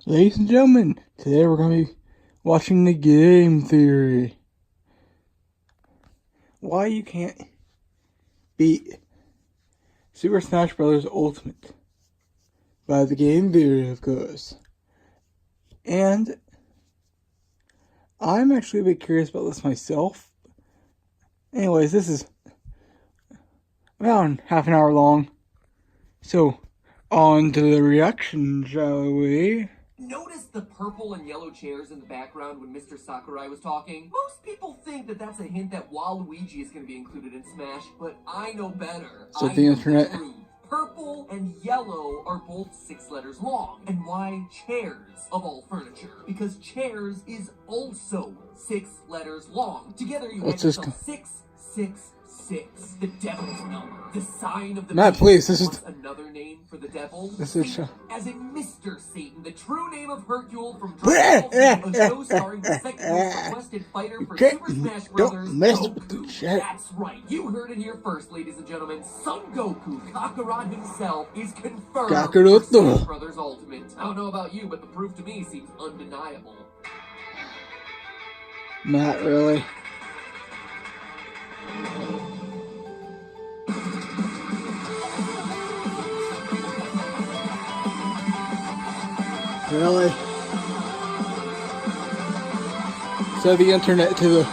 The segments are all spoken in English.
Ladies and gentlemen, today we're going to be watching the game theory. Why you can't beat Super Smash Bros. Ultimate by the game theory, of course. And I'm actually a bit curious about this myself. Anyways, this is around half an hour long. So, on to the reaction, shall we? Notice the purple and yellow chairs in the background when Mr. Sakurai was talking? Most people think that that's a hint that Waluigi is going to be included in Smash, but I know better. So the internet. Purple and yellow are both 6 letters long. And why chairs of all furniture? Because chairs is also 6 letters long. Together you have yourself 666. The devil's number. The sign of the Matt, please, this is another name for the devil. This is as in Mr. Satan, the true name of Hercule from Dragon Ball Z, a show starring the second most requested fighter for Super Smash Brothers, Goku. That's right, you heard it here first, ladies and gentlemen. Son Goku, Kakarot himself, is confirmed for Smash Brothers Ultimate. I don't know about you, but the proof to me seems undeniable. Matt, really? Really? Said the internet to the...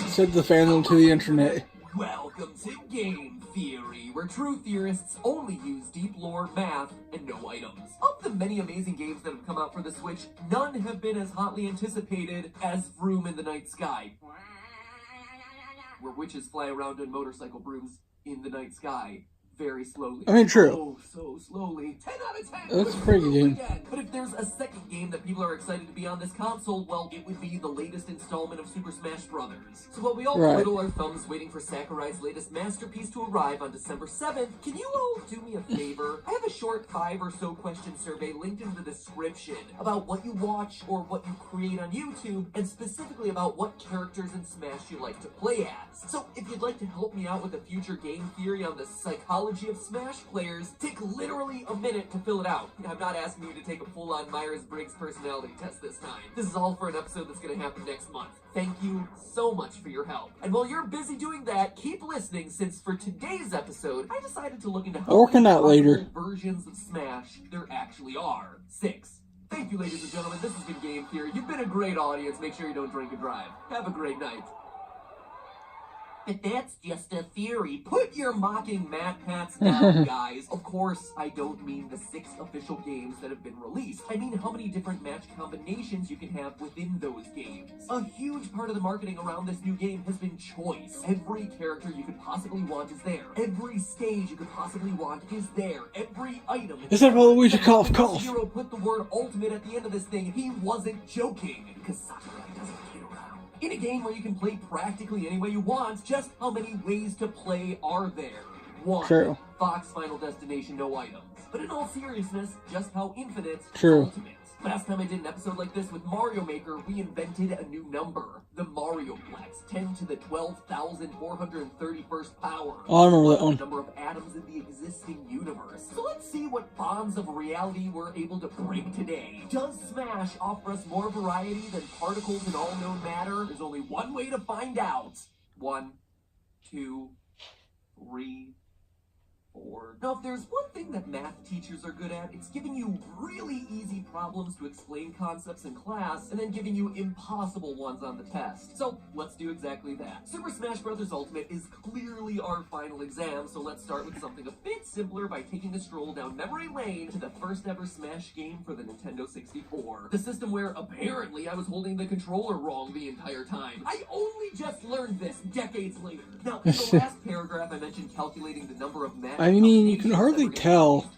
Said the fandom to the internet. Welcome to Game Theory, where true theorists only use deep lore, math, and no items. Of the many amazing games that have come out for the Switch, none have been as hotly anticipated as Vroom in the Night Sky, where witches fly around on motorcycle brooms in the night sky. Very slowly. I mean, true. Oh, so slowly. 10 out of 10. That's a pretty good game. But if there's a second game that people are excited to be on this console, well, it would be the latest installment of Super Smash Brothers. So while we all twiddle our thumbs waiting for Sakurai's latest masterpiece to arrive on December 7th, can you all do me a favor? I have a short 5 or so question survey linked in the description about what you watch or what you create on YouTube, and specifically about what characters in Smash you like to play as. So if you'd like to help me out with a future game theory on the psychology of Smash players, take literally a minute to fill it out. I'm not asking you to take a full-on Myers-Briggs personality test this time. This is all for an episode that's going to happen next month. Thank you so much for your help. And while you're busy doing that, keep listening, since for today's episode, I decided to look into how many versions of Smash there actually are. 6. Thank you, ladies and gentlemen. This has been Game Theory. You've been a great audience. Make sure you don't drink and drive. Have a great night. But that's just a theory. Put your mocking Matt Pats down, guys. Of course, I don't mean the 6 official games that have been released. I mean how many different match combinations you can have within those games. A huge part of the marketing around this new game has been choice. Every character you could possibly want is there. Every stage you could possibly want is there. Every item. Is that Waluigi cough? Hero put the word ultimate at the end of this thing. He wasn't joking. Because Sakurai doesn't kid around. In a game where you can play practically any way you want, just how many ways to play are there? 1. True. Fox Final Destination, no items. But in all seriousness, just how infinite is ultimate? Last time I did an episode like this with Mario Maker, we invented a new number. The Marioplex, 10 to the 12,431st power. Oh, I remember that one. The number of atoms in the existing universe. So let's see what bonds of reality we're able to break today. Does Smash offer us more variety than particles in all known matter? There's only one way to find out. 1, 2, 3, 4. Now, if there's one thing that math teachers are good at, it's giving you really easy problems to explain concepts in class, and then giving you impossible ones on the test. So, let's do exactly that. Super Smash Bros. Ultimate is clearly our final exam, so let's start with something a bit simpler by taking a stroll down memory lane to the first ever Smash game for the Nintendo 64. The system where, apparently, I was holding the controller wrong the entire time. I only just learned this decades later. Now, in the last paragraph, I mentioned calculating the number of match. I mean, you can hardly tell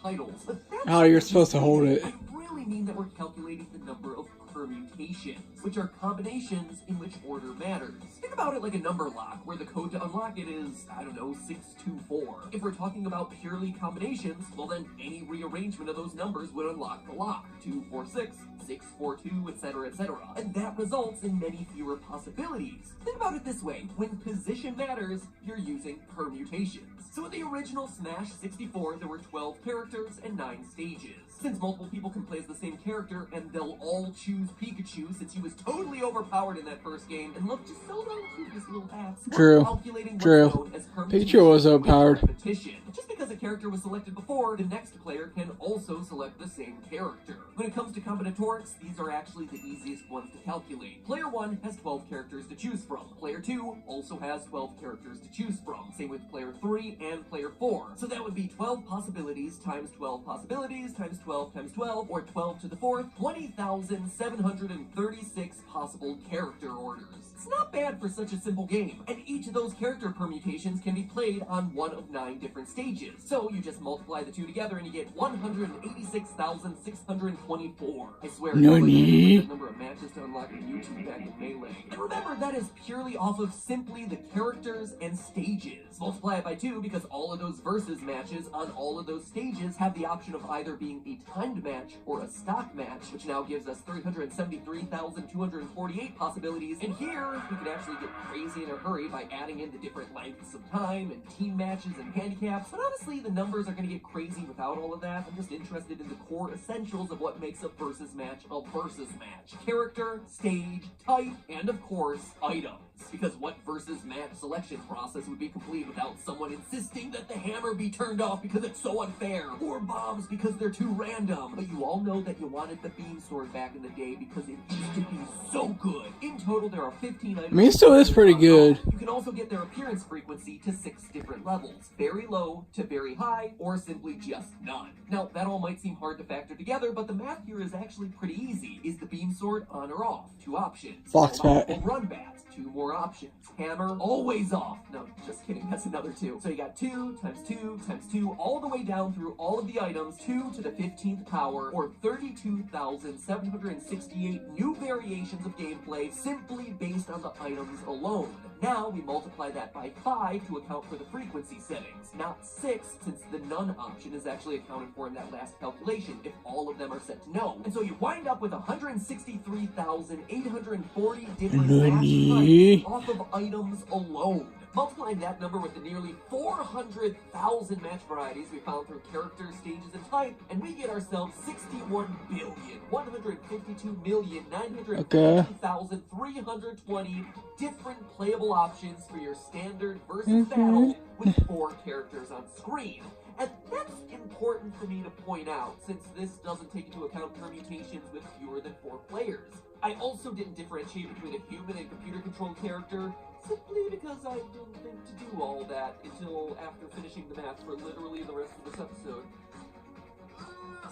how you're supposed to hold it. I really mean that we're calculating the number of permutations. which are combinations in which order matters. Think about it like a number lock, where the code to unlock it is, I don't know, 624. If we're talking about purely combinations, well then any rearrangement of those numbers would unlock the lock. 246, 642, etc., etc. And that results in many fewer possibilities. Think about it this way: when position matters, you're using permutations. So in the original Smash 64, there were 12 characters and 9 stages. Since multiple people can play as the same character, and they'll all choose Pikachu since he was totally overpowered in that first game and looked just so darn cute with his little hats. True. Calculating what's True. known as Pikachu was overpowered. repetition. Just because a character was selected before, the next player can also select the same character. When it comes to combinatorics, these are actually the easiest ones to calculate. Player 1 has 12 characters to choose from. Player 2 also has 12 characters to choose from. Same with player 3 and player 4. So that would be 12 possibilities times 12 possibilities times 12 times 12, or 12 to the 4th, 20,736 possible character orders. It's not bad for such a simple game, and each of those character permutations can be played on one of 9 different stages. So you just multiply the two together and you get 186,624. I swear, Nani? the number of matches to unlock in YouTube back in Melee. And remember, that is purely off of simply the characters and stages. Multiply it by 2 because all of those versus matches on all of those stages have the option of either being a timed match or a stock match, which now gives us 373,248 possibilities. And here, we could actually get crazy in a hurry by adding in the different lengths of time and team matches and handicaps. But honestly, the numbers are going to get crazy without all of that. I'm just interested in the core essentials of what makes a versus match a versus match: character, stage, type, and of course, items. Because what versus match selection process would be complete without someone insisting that the hammer be turned off because it's so unfair, or bombs because they're too random? But you all know that you wanted the beam sword back in the day because it used to be so good. In total, there are 15 items. I mean, it still is pretty good. You can also get their appearance frequency to 6 different levels: very low to very high, or simply just none. Now, that all might seem hard to factor together, but the math here is actually pretty easy. Is the beam sword on or off? 2 options. Fox bat. Run bat. 2 more options. Hammer, always off. No, just kidding, that's another 2. So you got 2 times 2 times 2, all the way down through all of the items, 2 to the 15th power, or 32,768 new variations of gameplay simply based on the items alone. Now we multiply that by 5 to account for the frequency settings, not 6, since the none option is actually accounted for in that last calculation if all of them are set to no. And so you wind up with 163,840 different match types off of items alone. Multiplying that number with the nearly 400,000 match varieties we found through characters, stages, and type, and we get ourselves 61,152,950,320 different playable options for your standard versus battle with 4 characters on screen. And that's important for me to point out, since this doesn't take into account permutations with fewer than 4 players. I also didn't differentiate between a human and computer-controlled character, simply because I didn't think to do all that until after finishing the math for literally the rest of this episode.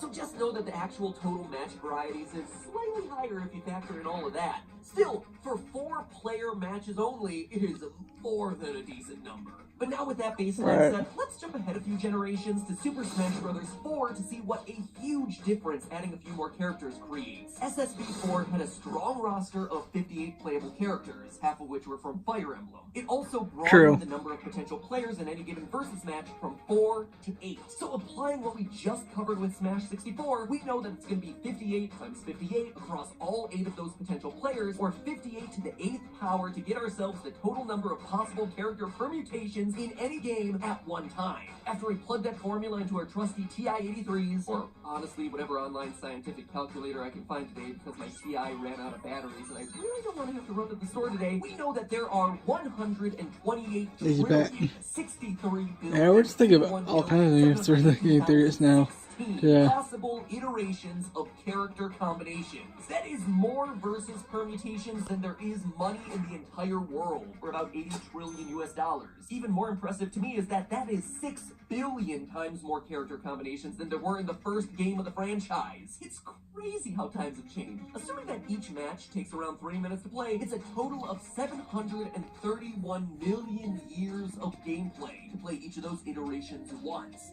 So just know that the actual total match varieties is slightly higher if you factor in all of that. Still, for 4-player matches only, it is more than a decent number. But now with that baseline set, let's jump ahead a few generations to Super Smash Bros. 4 to see what a huge difference adding a few more characters creates. SSB4 had a strong roster of 58 playable characters, half of which were from Fire Emblem. It also broadened the number of potential players in any given versus match from 4 to 8. So applying what we just covered with Smash 64, we know that it's going to be 58 times 58 across all 8 of those potential players, or 58 to the 8th power to get ourselves the total number of possible character permutations in any game at one time. After we plug that formula into our trusty TI-83s, or honestly whatever online scientific calculator I can find today because my CI ran out of batteries and I really don't want to have to run to the store today, we know that there are 128 trillion, 63 billion, yeah, we're just thinking about all kinds of things. We're looking through this now. Yeah. Possible iterations of character combinations. That is more versus permutations than there is money in the entire world, or about 80 trillion US dollars. Even more impressive to me is that that is 6 billion times more character combinations than there were in the first game of the franchise. It's crazy how times have changed. Assuming that each match takes around 3 minutes to play, it's a total of 731 million years of gameplay to play each of those iterations once.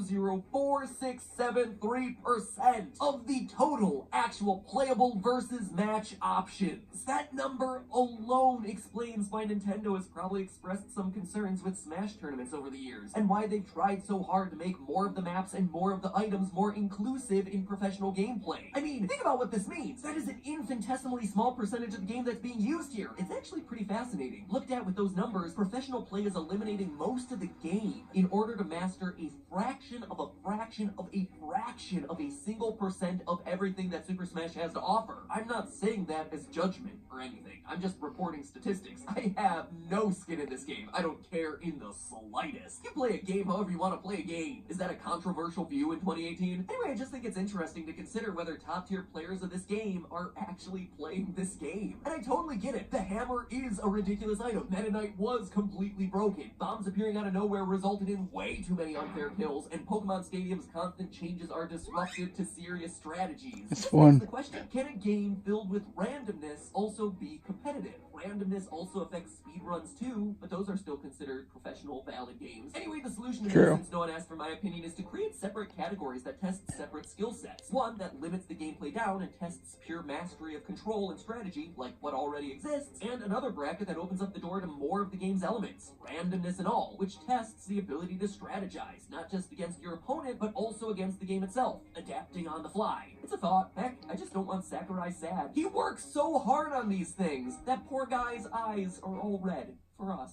0.00467.3% of the total actual playable versus match options. That number alone explains why Nintendo has probably expressed some concerns with Smash tournaments over the years, and why they've tried so hard to make more of the maps and more of the items more inclusive in professional gameplay. I mean, think about what this means. That is an infinitesimally small percentage of the game that's being used here. It's actually pretty fascinating. Looked at with those numbers, professional play is eliminating most of the game in order to master a fraction of a fraction of a fraction of a single percent of everything that Super Smash has to offer. I'm not saying that as judgment or anything. I'm just reporting statistics. I have no skin in this game. I don't care in the slightest. You play a game however you want to play a game. Is that a controversial view in 2018? Anyway, I just think it's interesting to consider whether top-tier players of this game are actually playing this game. And I totally get it. The hammer is a ridiculous item. Meta Knight was completely broken. Bombs appearing out of nowhere resulted in way too many unfair kills, and Pokemon Stadium's constant changes are disruptive to serious strategies. It's fun. The question, can a game filled with randomness also be competitive? Randomness also affects speedruns too, but those are still considered professional, valid games. Anyway, the solution to this, since no one asked for my opinion, is to create separate categories that test separate skill sets. One that limits the gameplay down and tests pure mastery of control and strategy, like what already exists, and another bracket that opens up the door to more of the game's elements, randomness and all, which tests the ability to strategize, not just against your opponent, but also against the game itself, adapting on the fly. It's a thought. Heck, I just don't want Sakurai sad. He works so hard on these things. That poor guy's eyes are all red for us.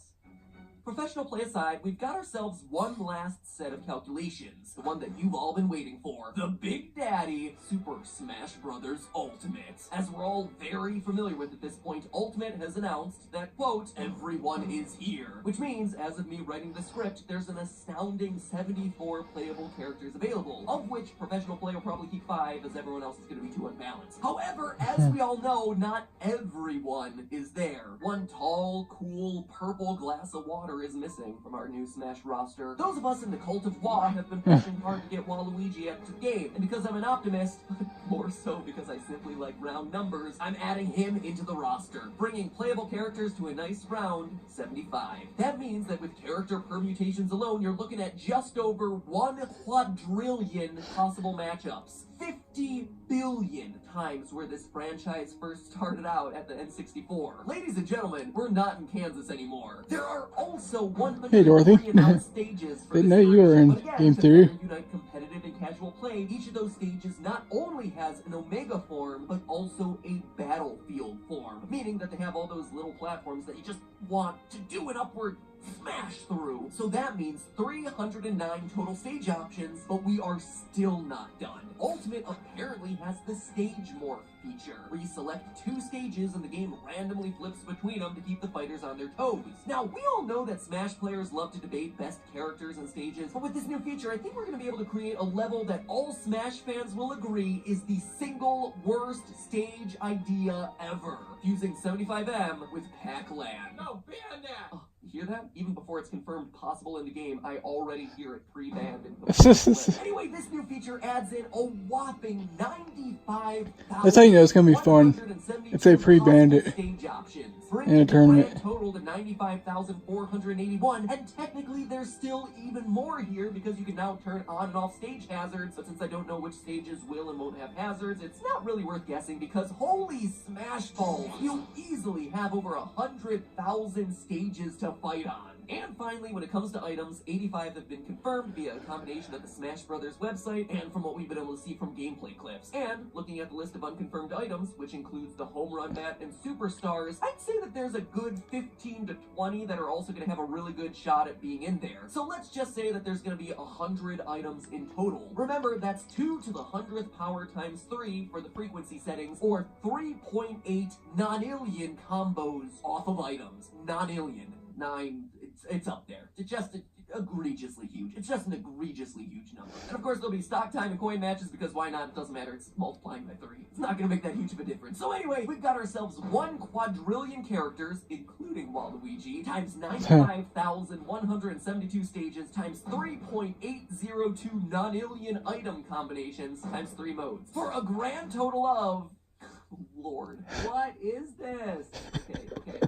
Professional play aside, we've got ourselves one last set of calculations, the one that you've all been waiting for, the Big Daddy Super Smash Bros. Ultimate. As we're all very familiar with at this point, Ultimate has announced that, quote, everyone is here, which means, as of me writing the script, there's an astounding 74 playable characters available, of which professional play will probably keep 5, as everyone else is going to be too unbalanced. However, as we all know, not everyone is there. One tall, cool, purple glass of water is missing from our new Smash roster. Those of us in the Cult of Wa have been pushing hard to get Waluigi at the game, and because I'm an optimist, more so because I simply like round numbers, I'm adding him into the roster, bringing playable characters to a nice round 75. That means that with character permutations alone, you're looking at just over 1 quadrillion possible matchups. 50 billion times where this franchise first started out at the N64. Ladies and gentlemen, we're not in Kansas anymore. There are also 103 announced stages for Didn't know you were in Game Theory. To unite competitive and casual play, each of those stages not only has an Omega form, but also a Battlefield form, meaning that they have all those little platforms that you just want to do an upward smash through. So that means 309 total stage options, but we are still not done. Ultimate apparently has the stage morph feature, where you select 2 stages and the game randomly flips between them to keep the fighters on their toes. Now, we all know that Smash players love to debate best characters and stages, but with this new feature, I think we're going to be able to create a level that all Smash fans will agree is the single worst stage idea ever, fusing 75M with Pac-Land. No, ban that! Oh, you hear that? Even before it's confirmed possible in the game, I already hear it pre-banned. Anyway, this new feature adds in a whopping 95,000. That's how you know it's gonna be fun if they pre-banned it in a tournament. Total to 95,481, and technically there's still even more here because you can now turn on and off stage hazards. But since I don't know which stages will and won't have hazards, it's not really worth guessing because holy smash balls, you'll easily have over 100,000 stages to fight on. And finally, when it comes to items, 85 have been confirmed via a combination of the Smash Brothers website and from what we've been able to see from gameplay clips. And looking at the list of unconfirmed items, which includes the Home Run Bat and Superstars, I'd say that there's a good 15 to 20 that are also going to have a really good shot at being in there. So let's just say that there's going to be 100 items in total. Remember, that's 2 to the 100th power times 3 for the frequency settings, or 3.8 nonillion combos off of items. Nonillion. 9... It's up there. It's just egregiously huge. It's just an egregiously huge number. And of course, there'll be stock time and coin matches because why not? It doesn't matter. It's multiplying by 3. It's not going to make that huge of a difference. So anyway, we've got ourselves 1 quadrillion characters, including Waluigi, times 95,172 stages, times 3.802 nonillion item combinations, times 3 modes, for a grand total of... Lord, what is this? Okay.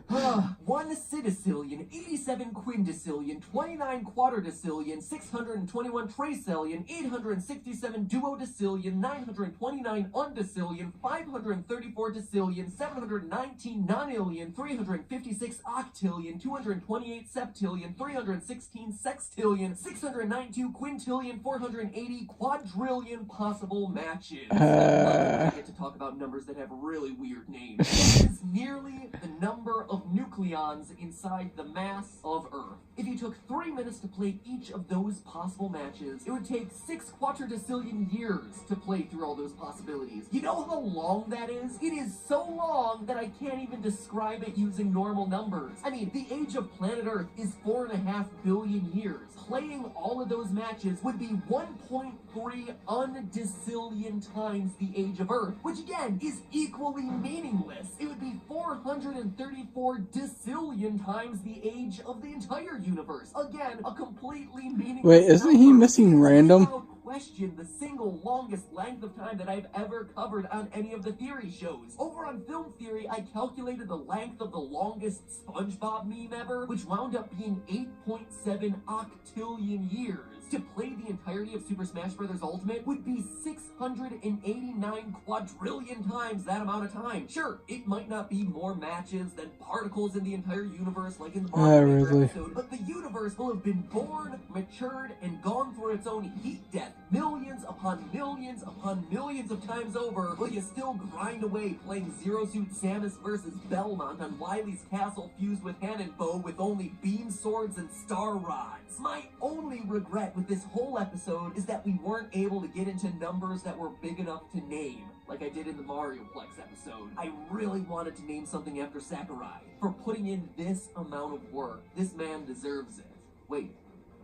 1 Cedicillion, 87 Quindecillion, 29 Quartordecillion, 621 Tracillion, 867 Duodecillion, 929 Undecillion, 534 Decillion, 719 Nonillion, 356 Octillion, 228 Septillion, 316 Sextillion, 692 Quintillion, 480 quadrillion possible matches. I get to talk about numbers that have have really weird names. It is nearly the number of nucleons inside the mass of Earth. If you took 3 minutes to play each of those possible matches, it would take 6 quadrillion years to play through all those possibilities. You know how long that is? It is so long that I can't even describe it using normal numbers. I mean, the age of planet Earth is 4.5 billion years. Playing all of those matches would be 1.3 undecillion times the age of Earth, which again is equally meaningless. It would be 434 decillion times the age of the entire universe. Again, a completely meaningless Wait, isn't he missing random? Question the single longest length of time that I've ever covered on any of the theory shows. Over on Film Theory, I calculated the length of the longest SpongeBob meme ever, which wound up being 8.7 octillion years. To play the entirety of Super Smash Bros. Ultimate would be 689 quadrillion times that amount of time. Sure, it might not be more matches than particles in the entire universe like in the Mario episode, but the universe will have been born, matured, and gone through its own heat death millions upon millions upon millions of times over, while you still grind away playing Zero Suit Samus versus Belmont on Wily's castle fused with Hannonbow with only beam swords and star rods. My only regret with this whole episode is that we weren't able to get into numbers that were big enough to name, like I did in the Mario Plex episode. I really wanted to name something after Sakurai. For putting in this amount of work, this man deserves it. Wait,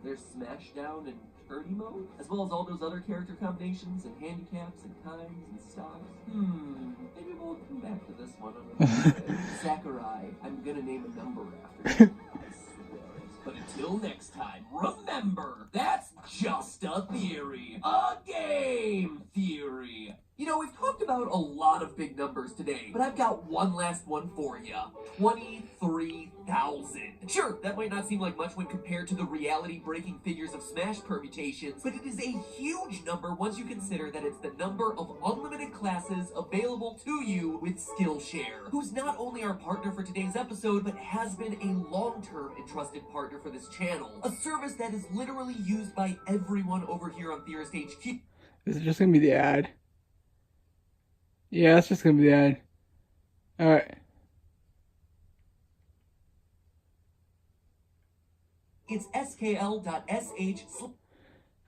there's Smashdown and Turdy mode? As well as all those other character combinations and handicaps and kinds and styles? Maybe we'll come back to this one another day. Sakurai, I'm gonna name a number after you. I swear it. But until next time, remember, that's just a theory. A game theory. You know, we've talked about a lot of big numbers today, but I've got one last one for you. 23,000. Sure, that might not seem like much when compared to the reality-breaking figures of Smash permutations, but it is a huge number once you consider that it's the number of unlimited classes available to you with Skillshare, who's not only our partner for today's episode, but has been a long-term and trusted partner for this channel. A service that is literally used by everyone over here on Theorist HQ. Is it just gonna be the ad? Yeah, it's just gonna be the ad. Alright. It's skl.sh.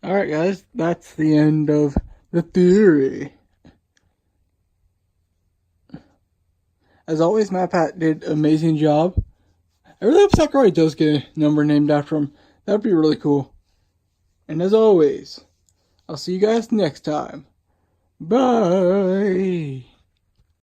Alright guys, that's the end of the theory. As always, MatPat did an amazing job. I really hope Sakurai does get a number named after him. That'd be really cool. And as always, I'll see you guys next time. Bye!